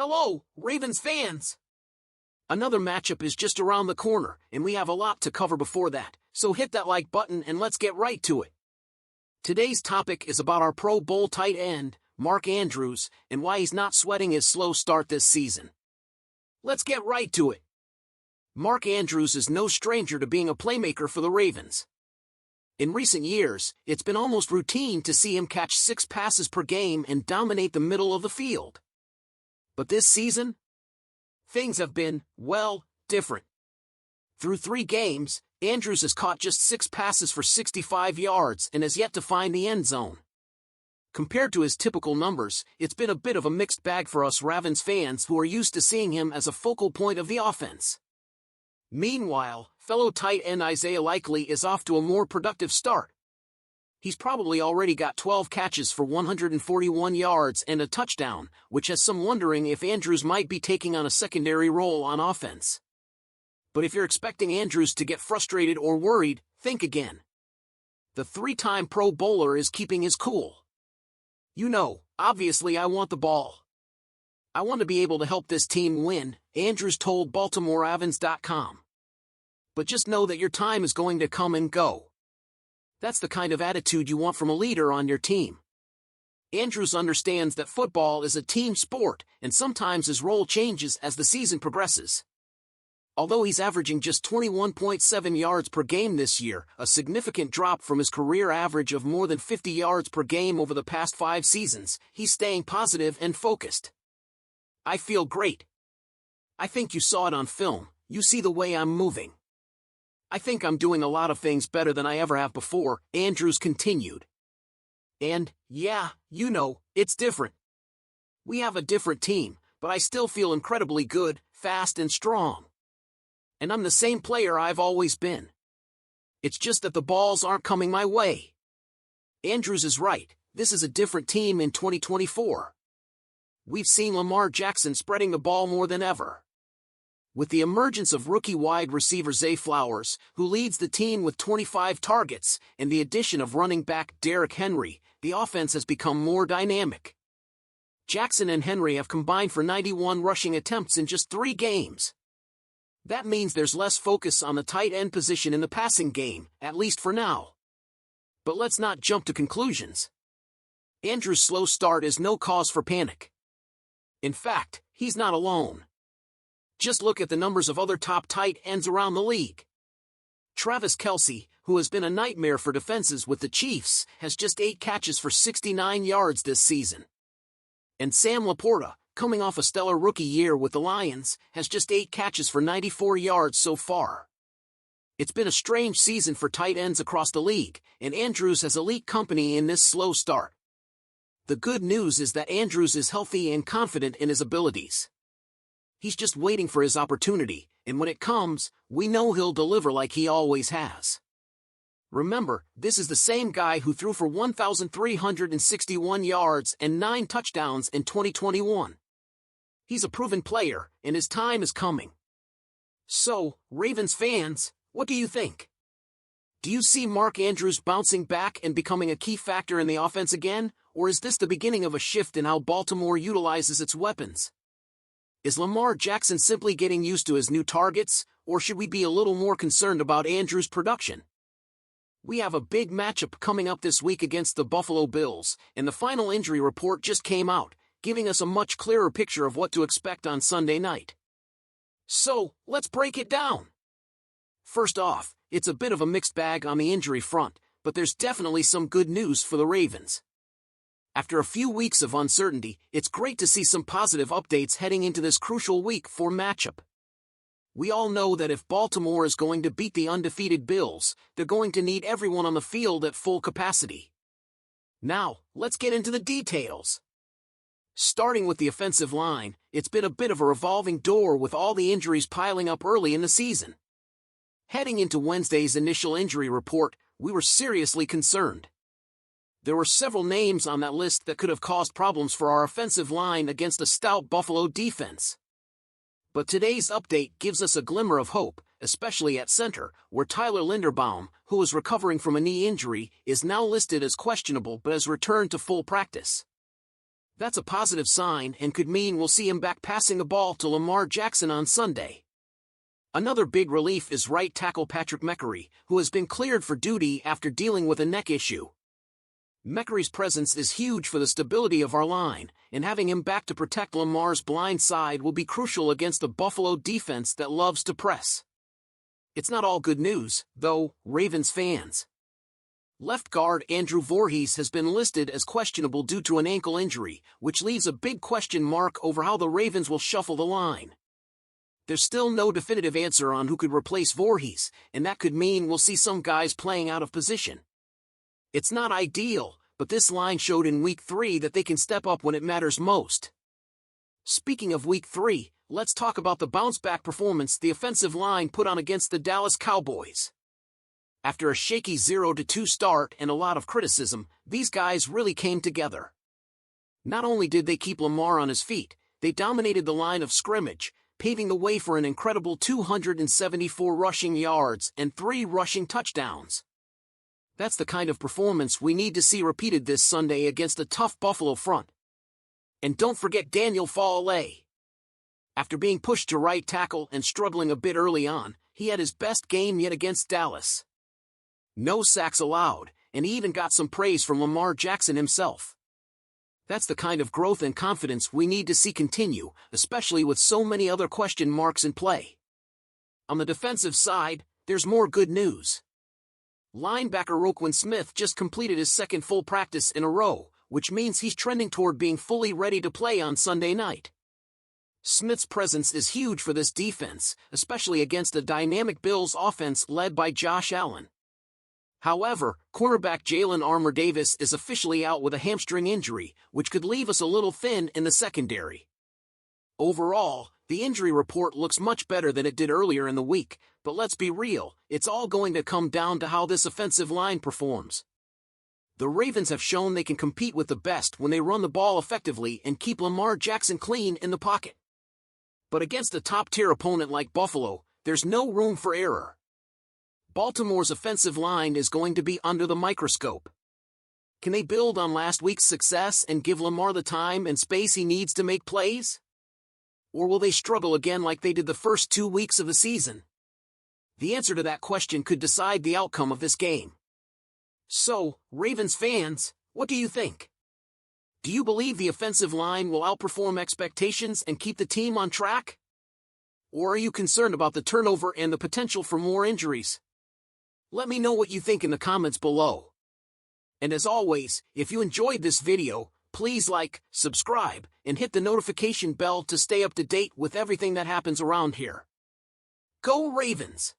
Hello, Ravens fans! Another matchup is just around the corner, and we have a lot to cover before that, so hit that like button and let's get right to it. Today's topic is about our Pro Bowl tight end, Mark Andrews, and why he's not sweating his slow start this season. Let's get right to it. Mark Andrews is no stranger to being a playmaker for the Ravens. In recent years, it's been almost routine to see him catch 6 passes per game and dominate the middle of the field. But this season, things have been, well, different. Through 3 games, Andrews has caught just 6 passes for 65 yards and has yet to find the end zone. Compared to his typical numbers, it's been a bit of a mixed bag for us Ravens fans who are used to seeing him as a focal point of the offense. Meanwhile, fellow tight end Isaiah Likely is off to a more productive start. He's probably already got 12 catches for 141 yards and a touchdown, which has some wondering if Andrews might be taking on a secondary role on offense. But if you're expecting Andrews to get frustrated or worried, think again. The 3-time Pro Bowler is keeping his cool. You know, obviously I want the ball. I want to be able to help this team win, Andrews told BaltimoreRavens.com. But just know that your time is going to come and go. That's the kind of attitude you want from a leader on your team. Andrews understands that football is a team sport, and sometimes his role changes as the season progresses. Although he's averaging just 21.7 yards per game this year, a significant drop from his career average of more than 50 yards per game over the past 5 seasons, he's staying positive and focused. I feel great. I think you saw it on film. You see the way I'm moving. I think I'm doing a lot of things better than I ever have before, Andrews continued. And, yeah, you know, it's different. We have a different team, but I still feel incredibly good, fast and strong. And I'm the same player I've always been. It's just that the balls aren't coming my way. Andrews is right, this is a different team in 2024. We've seen Lamar Jackson spreading the ball more than ever. With the emergence of rookie wide receiver Zay Flowers, who leads the team with 25 targets, and the addition of running back Derrick Henry, the offense has become more dynamic. Jackson and Henry have combined for 91 rushing attempts in just 3 games. That means there's less focus on the tight end position in the passing game, at least for now. But let's not jump to conclusions. Andrews' slow start is no cause for panic. In fact, he's not alone. Just look at the numbers of other top tight ends around the league. Travis Kelce, who has been a nightmare for defenses with the Chiefs, has just 8 catches for 69 yards this season. And Sam Laporta, coming off a stellar rookie year with the Lions, has just 8 catches for 94 yards so far. It's been a strange season for tight ends across the league, and Andrews has elite company in this slow start. The good news is that Andrews is healthy and confident in his abilities. He's just waiting for his opportunity, and when it comes, we know he'll deliver like he always has. Remember, this is the same guy who threw for 1,361 yards and 9 touchdowns in 2021. He's a proven player, and his time is coming. So, Ravens fans, what do you think? Do you see Mark Andrews bouncing back and becoming a key factor in the offense again, or is this the beginning of a shift in how Baltimore utilizes its weapons? Is Lamar Jackson simply getting used to his new targets, or should we be a little more concerned about Andrews' production? We have a big matchup coming up this week against the Buffalo Bills, and the final injury report just came out, giving us a much clearer picture of what to expect on Sunday night. So, let's break it down. First off, it's a bit of a mixed bag on the injury front, but there's definitely some good news for the Ravens. After a few weeks of uncertainty, it's great to see some positive updates heading into this crucial Week 4 matchup. We all know that if Baltimore is going to beat the undefeated Bills, they're going to need everyone on the field at full capacity. Now, let's get into the details. Starting with the offensive line, it's been a bit of a revolving door with all the injuries piling up early in the season. Heading into Wednesday's initial injury report, we were seriously concerned. There were several names on that list that could have caused problems for our offensive line against a stout Buffalo defense. But today's update gives us a glimmer of hope, especially at center, where Tyler Linderbaum, who is recovering from a knee injury, is now listed as questionable but has returned to full practice. That's a positive sign and could mean we'll see him back passing the ball to Lamar Jackson on Sunday. Another big relief is right tackle Patrick Meckery, who has been cleared for duty after dealing with a neck issue. Meckery's presence is huge for the stability of our line, and having him back to protect Lamar's blind side will be crucial against the Buffalo defense that loves to press. It's not all good news, though, Ravens fans. Left guard Andrew Voorhees has been listed as questionable due to an ankle injury, which leaves a big question mark over how the Ravens will shuffle the line. There's still no definitive answer on who could replace Voorhees, and that could mean we'll see some guys playing out of position. It's not ideal, but this line showed in Week 3 that they can step up when it matters most. Speaking of Week 3, let's talk about the bounce-back performance the offensive line put on against the Dallas Cowboys. After a shaky 0-2 start and a lot of criticism, these guys really came together. Not only did they keep Lamar on his feet, they dominated the line of scrimmage, paving the way for an incredible 274 rushing yards and 3 rushing touchdowns. That's the kind of performance we need to see repeated this Sunday against a tough Buffalo front. And don't forget Daniel Faalele. After being pushed to right tackle and struggling a bit early on, he had his best game yet against Dallas. No sacks allowed, and he even got some praise from Lamar Jackson himself. That's the kind of growth and confidence we need to see continue, especially with so many other question marks in play. On the defensive side, there's more good news. Linebacker Roquan Smith just completed his second full practice in a row, which means he's trending toward being fully ready to play on Sunday night. Smith's presence is huge for this defense, especially against a dynamic Bills offense led by Josh Allen. However, cornerback Jalen Armour-Davis is officially out with a hamstring injury, which could leave us a little thin in the secondary. Overall, the injury report looks much better than it did earlier in the week, but let's be real, it's all going to come down to how this offensive line performs. The Ravens have shown they can compete with the best when they run the ball effectively and keep Lamar Jackson clean in the pocket. But against a top-tier opponent like Buffalo, there's no room for error. Baltimore's offensive line is going to be under the microscope. Can they build on last week's success and give Lamar the time and space he needs to make plays? Or will they struggle again like they did the first 2 weeks of the season? The answer to that question could decide the outcome of this game. So, Ravens fans, what do you think? Do you believe the offensive line will outperform expectations and keep the team on track? Or are you concerned about the turnover and the potential for more injuries? Let me know what you think in the comments below. And as always, if you enjoyed this video, please like, subscribe, and hit the notification bell to stay up to date with everything that happens around here. Go Ravens!